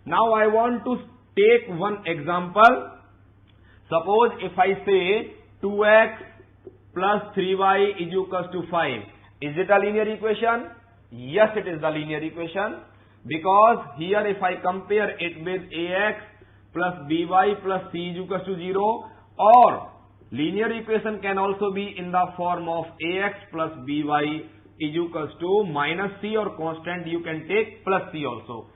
Now I want to take one example. Suppose if I say 2x plus 3y is equals to 5. Is it a linear equation? Yes, it is the linear equation, because here if I compare it with ax plus by plus c is equals to 0, or linear equation can also be in the form of ax plus by is equals to minus c, or constant you can take plus c also.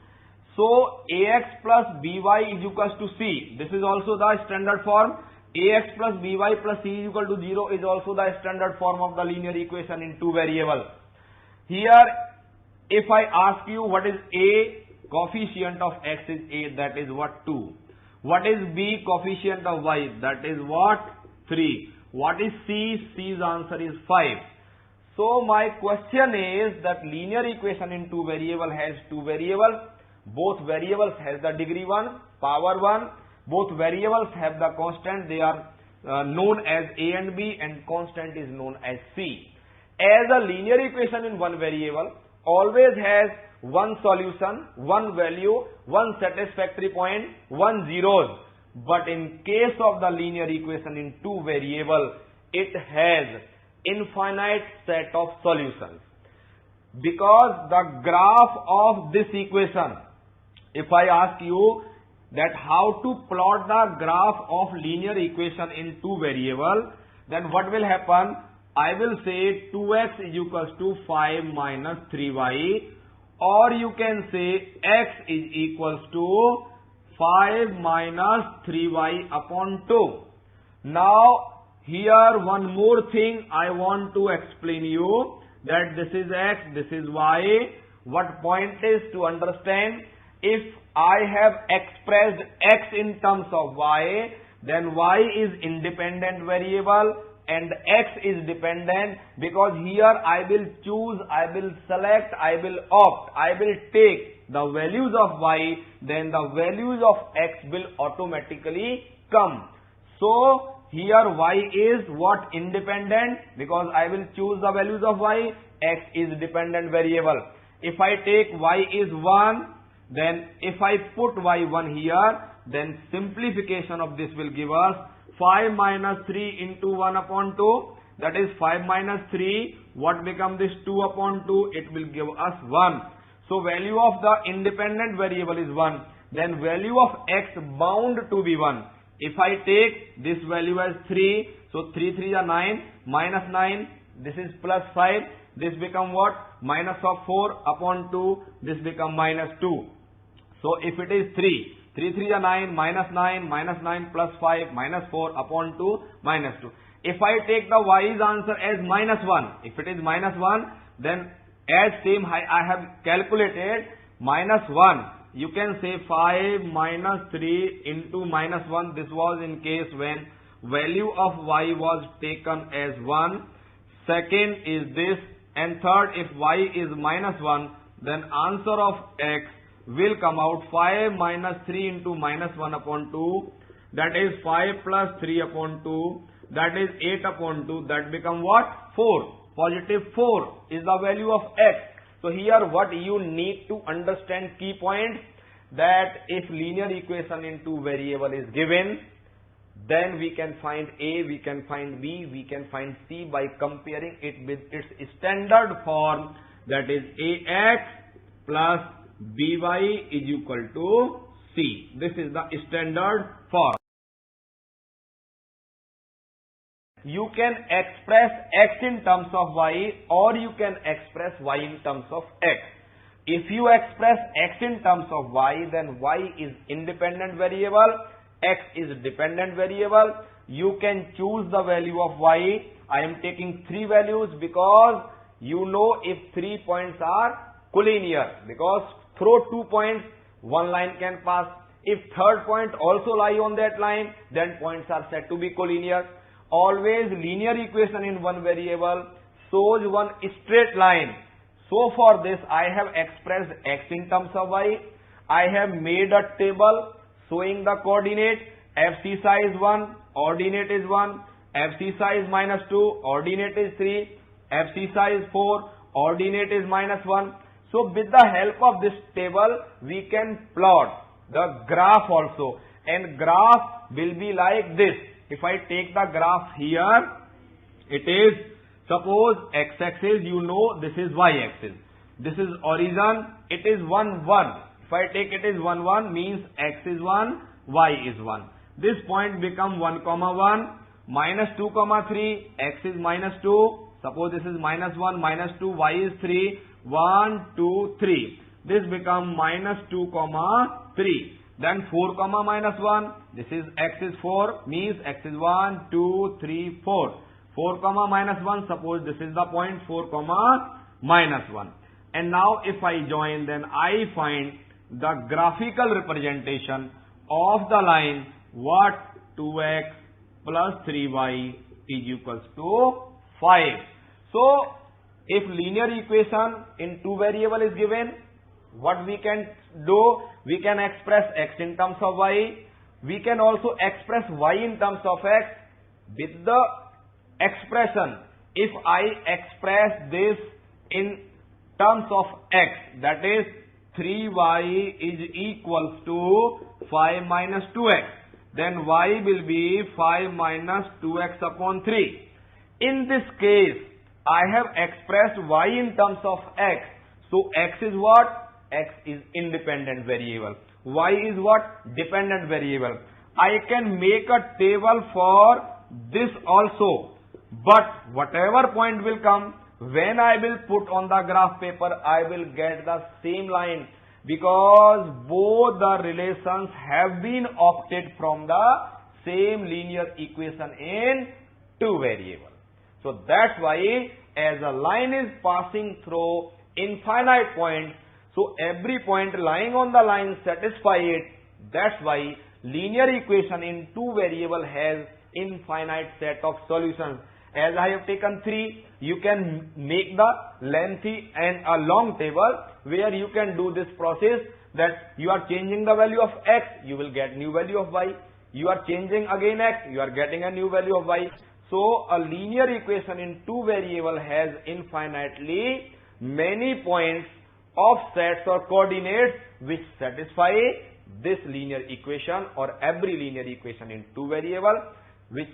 So ax plus by is equals to c. This is also the standard form. Ax plus by plus c is equal to 0 is also the standard form of the linear equation in two variable. Here, if I ask you what is a, coefficient of x is a, that is what, 2. What is b, coefficient of y, that is what, 3. What is c, c's answer is 5. So my question is that linear equation in two variable has two variables. Both variables has the degree 1, power 1. Both variables have the constant. They are known as a and b, and constant is known as c. As a linear equation in one variable always has one solution, one value, one satisfactory point, one zeros. But in case of the linear equation in two variable, it has infinite set of solutions. Because the graph of this equation, if I ask you that how to plot the graph of linear equation in two variable, then what will happen? I will say 2x is equals to 5 minus 3y, or you can say x is equals to 5 minus 3y upon 2. Now here one more thing I want to explain you, that this is x, this is y. What point is to understand? If I have expressed x in terms of y, then y is independent variable and x is dependent, because here I will choose, I will select, I will opt, I will take the values of y, then the values of x will automatically come. So here y is what? Independent, because I will choose the values of y. X is dependent variable. If I take y is 1, then if I put y1 here, then simplification of this will give us 5 minus 3 into 1 upon 2, that is 5 minus 3, what become this 2 upon 2, it will give us 1. So value of the independent variable is 1, then value of x bound to be 1. If I take this value as 3, so 3 3 are 9, minus 9, this is plus 5, this become what? Minus of 4 upon 2, this become minus 2. So if it is 3, 3 3 are 9, minus 9 plus 5, minus 4 upon 2, minus 2. If I take the y's answer as minus 1, if it is minus 1, then as same I have calculated minus 1. You can say 5 minus 3 into minus 1. This was in case when value of y was taken as 1. Second is this. And third, if y is minus 1, then answer of x will come out 5 minus 3 into minus 1 upon 2. That is 5 plus 3 upon 2. That is 8 upon 2. That become what? 4. Positive 4 is the value of x. So here what you need to understand key point, that if linear equation in two variable is given, then we can find a, we can find b, we can find c by comparing it with its standard form, that is ax plus by is equal to c. This is the standard form. You can express x in terms of y, or you can express y in terms of x. If you express x in terms of y, then y is independent variable, x is dependent variable. You can choose the value of y. I am taking 3 values because you know if 3 points are collinear, because through 2 points one line can pass. If third point also lie on that line, then points are said to be collinear. Always linear equation in one variable shows one straight line. So for this I have expressed x in terms of y. I have made a table showing the coordinate. Abscissa is 1, ordinate is 1. Abscissa is minus 2, ordinate is 3. Abscissa is 4, ordinate is minus 1. So with the help of this table we can plot the graph also, and graph will be like this. If I take the graph here, it is, suppose x-axis, you know this is y-axis. This is origin, it is 1, 1. If I take it is 1, 1 means x is 1, y is 1. This point become 1, 1, minus 2, 3, x is minus 2. Suppose this is minus 1, minus 2, y is 3, 1, 2, 3. This become minus 2, 3. Then 4, minus 1. This is x is 4, means x is 1, 2, 3, 4. 4, minus 1, suppose this is the point 4, minus 1. And now if I join, then I find the graphical representation of the line what 2x plus 3y is equals to 5. So, if linear equation in two variable is given, what we can do? We can express x in terms of y. We can also express y in terms of x with the expression. If I express this in terms of x, that is 3y is equals to 5 minus 2x. Then y will be 5 minus 2x upon 3. In this case, I have expressed y in terms of x. So x is what? X is independent variable. Y is what? Dependent variable. I can make a table for this also. But whatever point will come, when I will put on the graph paper, I will get the same line, because both the relations have been opted from the same linear equation in two variables. So that's why, as a line is passing through infinite points, so every point lying on the line satisfy it. That's why linear equation in two variable has infinite set of solutions. As I have taken 3, you can make the lengthy and a long table where you can do this process, that you are changing the value of x, you will get new value of y. You are changing again x, you are getting a new value of y. So a linear equation in two variable has infinitely many points of sets or coordinates which satisfy this linear equation, or every linear equation in two variable, which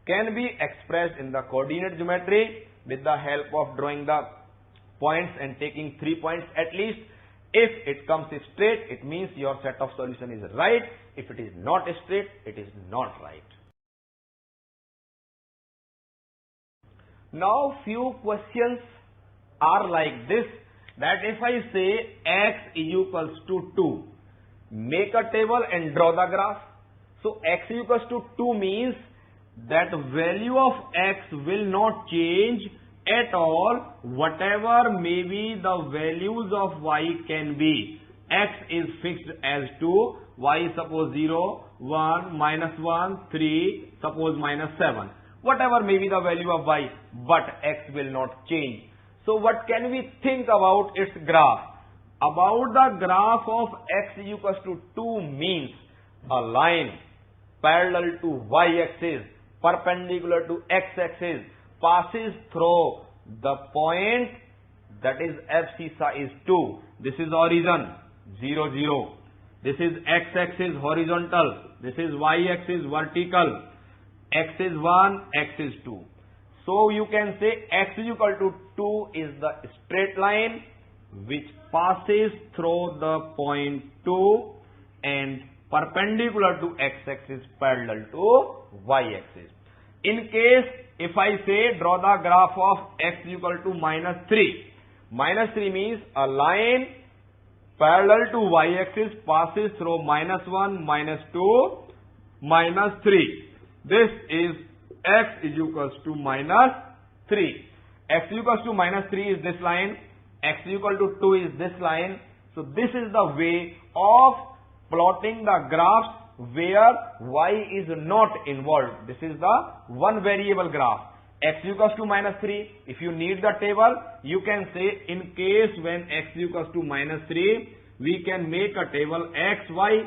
can be expressed in the coordinate geometry with the help of drawing the points and taking 3 points at least. If it comes straight, it means your set of solution is right. If it is not straight, it is not right. Now few questions are like this, that if I say x is equals to 2, make a table and draw the graph. So x is equals to 2 means that value of x will not change at all, whatever may be the values of y can be. X is fixed as 2, y suppose 0, 1, minus 1, 3, suppose minus 7. Whatever may be the value of y, but x will not change. So what can we think about its graph? About the graph of x is equals to 2 means a line parallel to y-axis, perpendicular to x-axis, passes through the point that is abscissa is 2. This is origin 0, 0. This is x-axis horizontal. This is y-axis vertical. X is 1, x is 2. So you can say x is equal to 2 is the straight line which passes through the point 2 and perpendicular to x-axis, parallel to y-axis. In case if I say draw the graph of x equal to minus 3. Minus 3 means a line parallel to y-axis passes through minus 1, minus 2, minus 3. This is x is equals to minus 3. X is equals to minus 3 is this line. X is equal to 2 is this line. So this is the way of plotting the graphs where y is not involved. This is the one variable graph. X equals to minus 3. If you need the table, you can say in case when x equals to minus 3, we can make a table x, y.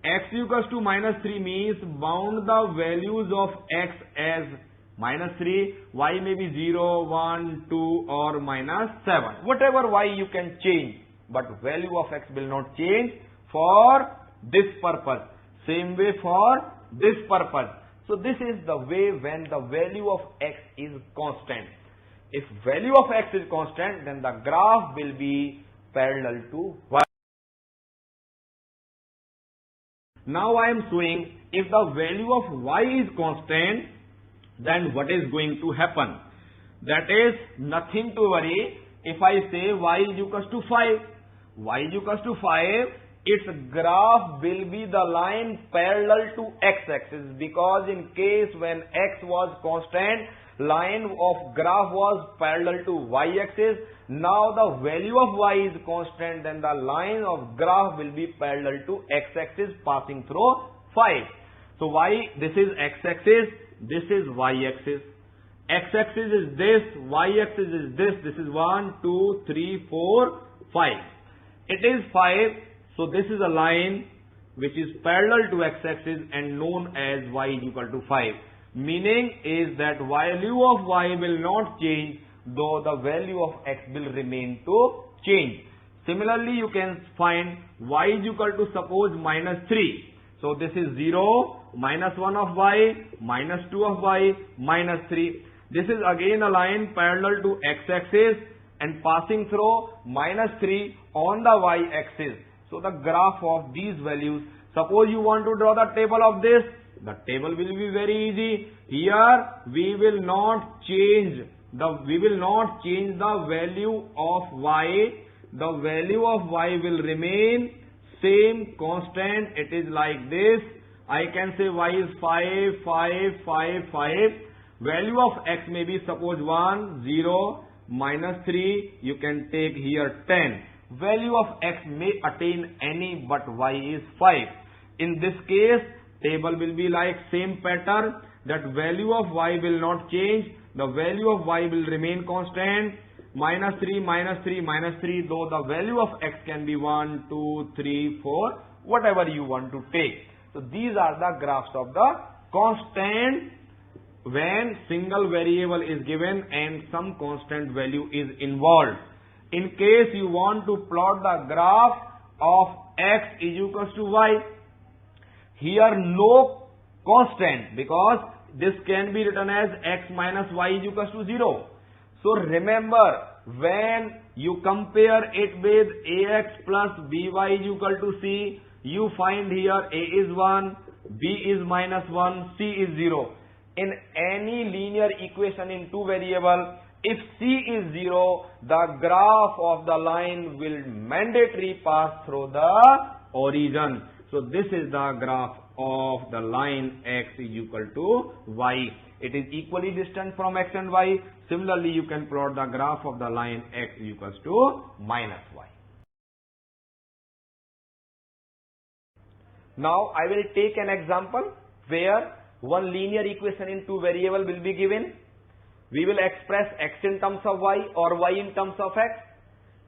X equals to minus 3 means bound the values of x as minus 3, y may be 0, 1, 2 or minus 7. Whatever y you can change, but value of x will not change for this purpose. Same way for this purpose. So this is the way when the value of x is constant. If value of x is constant, then the graph will be parallel to y. Now I am showing if the value of y is constant, then what is going to happen? That is nothing to worry. If I say y is equals to 5, y is equals to 5, its graph will be the line parallel to x-axis, because in case when x was constant, line of graph was parallel to y-axis. Now the value of y is constant, then the line of graph will be parallel to x-axis passing through 5. So this is x-axis, this is y-axis. X-axis is this, y-axis is this. This is 1, 2, 3, 4, 5. It is 5. So this is a line which is parallel to x-axis and known as y is equal to 5. Meaning is that value of y will not change, though the value of x will remain to change. Similarly, you can find y is equal to suppose minus 3. So this is 0, minus 1 of y, minus 2 of y, minus 3. This is again a line parallel to x-axis and passing through minus 3 on the y-axis. So the graph of these values, suppose you want to draw the table of this, the table will be very easy. Here we will not change the value of y. The value of y will remain same, constant. It is like this. I can say y is 5, 5, 5, 5. Value of x may be suppose 1, 0, minus 3. You can take here 10. Value of x may attain any but y is 5. In this case, table will be like same pattern, that value of y will not change. The value of y will remain constant. Minus 3, minus 3, minus 3, though the value of x can be 1, 2, 3, 4, whatever you want to take. So these are the graphs of the constant when single variable is given and some constant value is involved. In case you want to plot the graph of x is equals to y, here no constant, because this can be written as x minus y is equals to 0. So remember, when you compare it with ax plus by is equal to c, you find here a is 1, b is minus 1, c is 0. In any linear equation in two variable, if c is 0, the graph of the line will mandatorily pass through the origin. So this is the graph of the line x is equal to y. It is equally distant from x and y. Similarly, you can plot the graph of the line x is equals to minus y. Now I will take an example where one linear equation in two variable will be given. We will express x in terms of y or y in terms of x.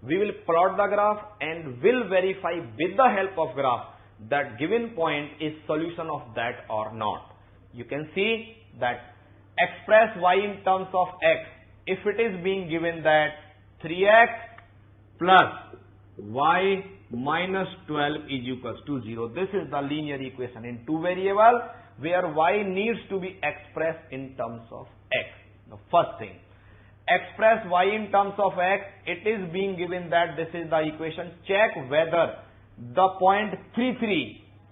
We will plot the graph and will verify with the help of graph that given point is solution of that or not. You can see that express y in terms of x. If it is being given that 3x plus y minus 12 is equals to 0. This is the linear equation in two variable where y needs to be expressed in terms of x. The first thing, express y in terms of x. It is being given that this is the equation. Check whether the point 3,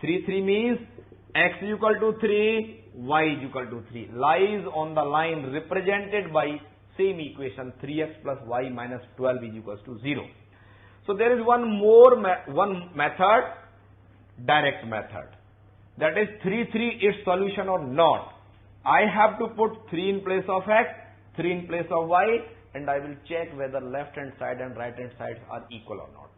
3 means x is equal to 3, y is equal to 3 lies on the line represented by same equation 3x plus y minus 12 is equals to 0. So there is one method, direct method. That is 3, is solution or not. I have to put 3 in place of x, 3 in place of y, and I will check whether left hand side and right hand sides are equal or not.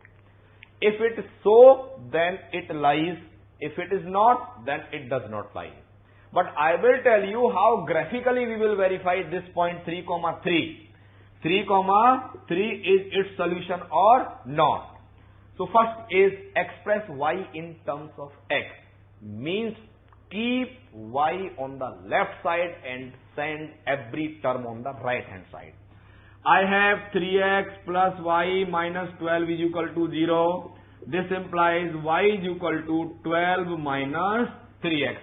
If it is so, then it lies. If it is not, then it does not lie. But I will tell you how graphically we will verify this point 3, 3. 3, 3 is its solution or not. So first is express y in terms of x. Means keep y on the left side and send every term on the right hand side. I have 3x plus y minus 12 is equal to 0. This implies y is equal to 12 minus 3x.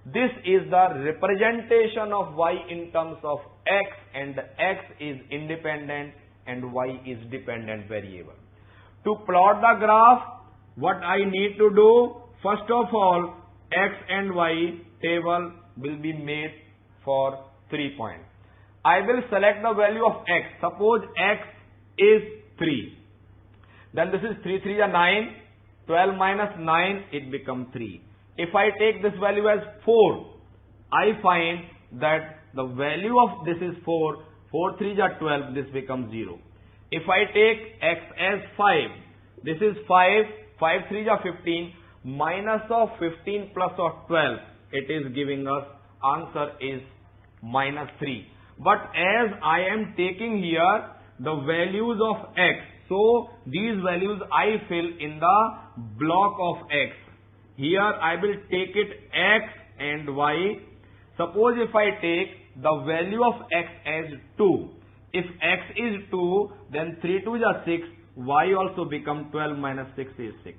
This is the representation of y in terms of x, and x is independent and y is dependent variable. To plot the graph, what I need to do, first of all, x and y table will be made for 3 points. I will select the value of x. Suppose x is 3. Then this is 3 3 are 9. 12 minus 9, it becomes 3. If I take this value as 4, I find that the value of this is 4. 4 3 are 12, this becomes 0. If I take x as 5, this is 5. 5 3 are 15. Minus of 15 plus of 12, it is giving us answer is minus 3. But as I am taking here the values of x, so these values I fill in the block of x. Here I will take it x and y. Suppose if I take the value of x as 2. If x is 2, then 3 2 is 6. Y also become 12 minus 6 is 6.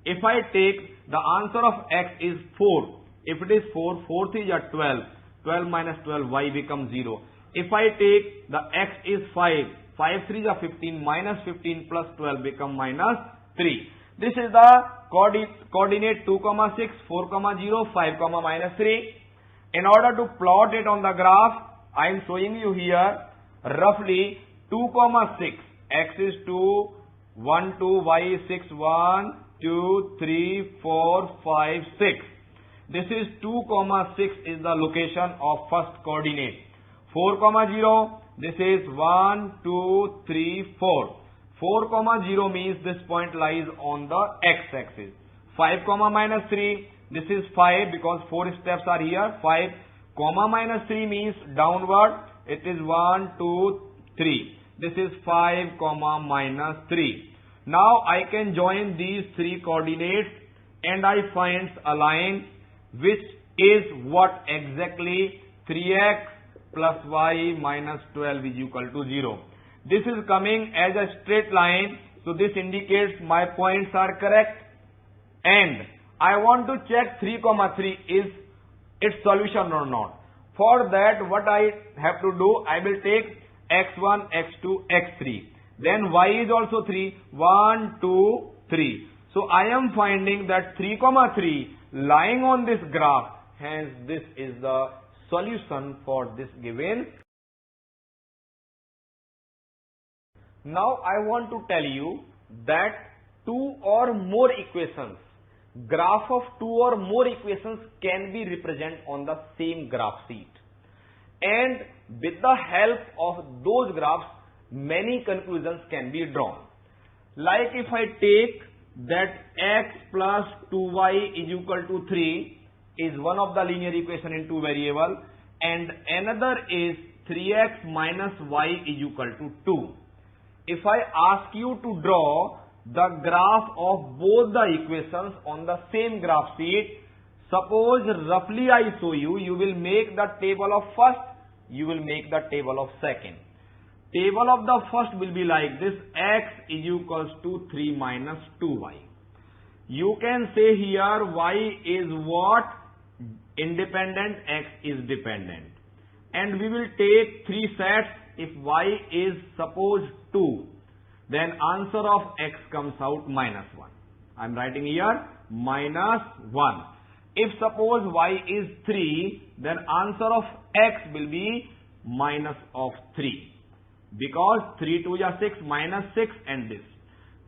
If I take the answer of x is 4. If it is 4, 4 3 is 12. 12 minus 12, y becomes 0. If I take the x is 5. 5 3 is 15. Minus 15 plus 12 become minus 3. This is the coordinate 2, 6, 4, 0, 5, minus 3. In order to plot it on the graph, I am showing you here roughly 2, 6. X is 2, 1, 2, y is 6, 1, 2, 3, 4, 5, 6. This is 2, 6 is the location of first coordinate. 4, 0, this is 1, 2, 3, 4. 4, 0 means this point lies on the x-axis. 5, minus 3, this is 5 because 4 steps are here. 5, minus 3 means downward. It is 1, 2, 3. This is 5, minus 3. Now I can join these three coordinates and I find a line which is what exactly 3x plus y minus 12 is equal to 0. This is coming as a straight line, so this indicates my points are correct. And I want to check 3, 3 is its solution or not. For that, what I have to do, I will take x1, x2, x3. Then y is also 3, 1, 2, 3. So I am finding that 3, 3 lying on this graph. Hence, this is the solution for this given. Now I want to tell you that two or more equations, graph of two or more equations can be represented on the same graph sheet. And with the help of those graphs, many conclusions can be drawn. Like if I take that x plus 2y is equal to 3 is one of the linear equation in two variable, and another is 3x minus y is equal to 2. If I ask you to draw the graph of both the equations on the same graph sheet, suppose roughly I show you, you will make the table of first, you will make the table of second. Table of the first will be like this: x is equals to 3 minus 2y. You can say here y is what? Independent, x is dependent. And we will take three sets. If y is suppose 2, then answer of x comes out minus 1. I am writing here minus 1. If suppose y is 3, then answer of x will be minus of 3. Because 3 2 is 6, minus 6 and this.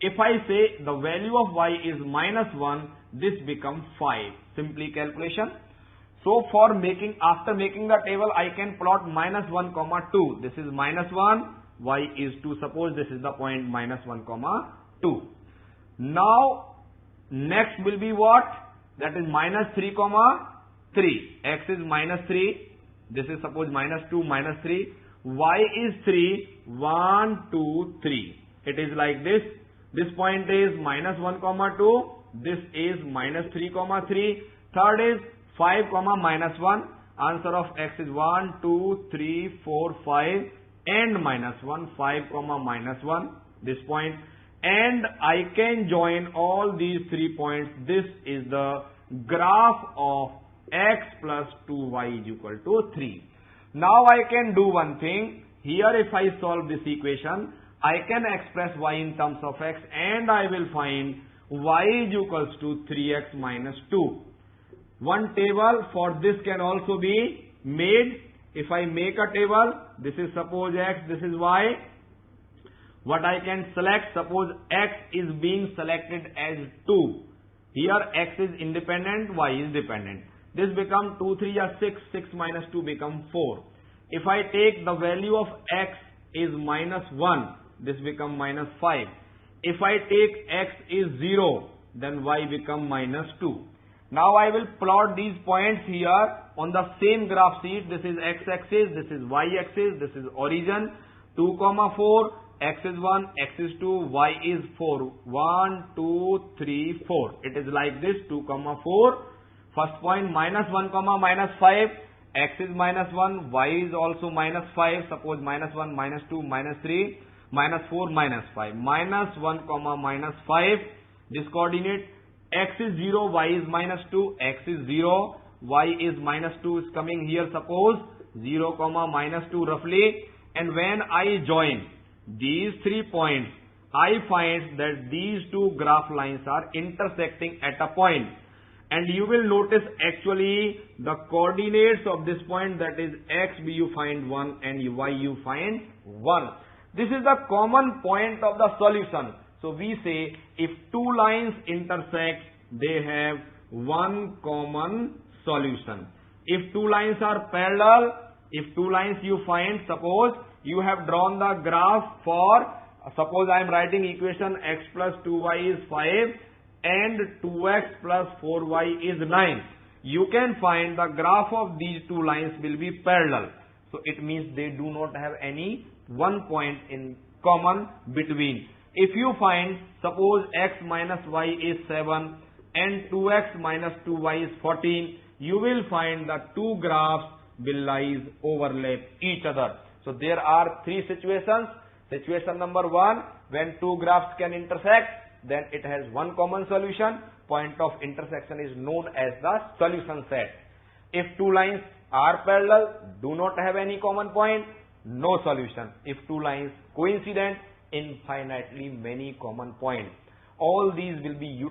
If I say the value of y is minus 1, this becomes 5. Simply calculation. So for after making the table, I can plot minus 1, 2. This is minus 1, y is 2. Suppose this is the point minus 1, 2. Now next will be what? That is minus 3, 3. X is minus 3. This is suppose minus 2, minus 3. Y is 3, 1, 2, 3. It is like this. This point is minus 1, 2. This is minus 3, 3. Third is 5, minus 1. Answer of x is 1, 2, 3, 4, 5 and minus 1. 5, minus 1. This point. and I can join all these 3 points. This is the graph of x plus 2y is equal to 3. Now I can do one thing. Here if I solve this equation, I can express y in terms of x and I will find y is equals to 3x minus 2. One table for this can also be made. If I make a table, this is suppose x, this is y. What I can select, suppose x is being selected as 2. Here x is independent, y is dependent. This become 2, 3 or 6, 6 minus 2 become 4. If I take the value of x is minus 1, this become minus 5. If I take x is 0, then y become minus 2. Now I will plot these points here on the same graph sheet. This is x-axis, this is y-axis, this is origin. 2, 4, x is 1, x is 2, y is 4. 1, 2, 3, 4. It is like this, 2, 4. First point, minus 1, minus 5. X is minus 1, y is also minus 5. Suppose minus 1, minus 2, minus 3, minus 4, minus 5. Minus 1, minus 5. This coordinate, x is 0, y is minus 2, x is 0, y is minus 2 is coming here, suppose 0, minus 2 roughly. And when I join these 3 points, I find that these two graph lines are intersecting at a point. And you will notice actually the coordinates of this point, that is x you find 1 and y you find 1. This is the common point of the solution. So we say if two lines intersect, they have one common solution. If two lines are parallel, if two lines you find, suppose you have drawn the graph for, suppose I am writing equation x plus 2y is 5 and 2x plus 4y is 9. You can find the graph of these two lines will be parallel. So it means they do not have any one point in common between. If you find, suppose x minus y is 7 and 2x minus 2y is 14, you will find the two graphs will overlap each other. So there are 3 situations. Situation number 1, when two graphs can intersect, then it has one common solution. Point of intersection is known as the solution set. If two lines are parallel, do not have any common point, no solution. If two lines coincident, infinitely many common points. All these will be used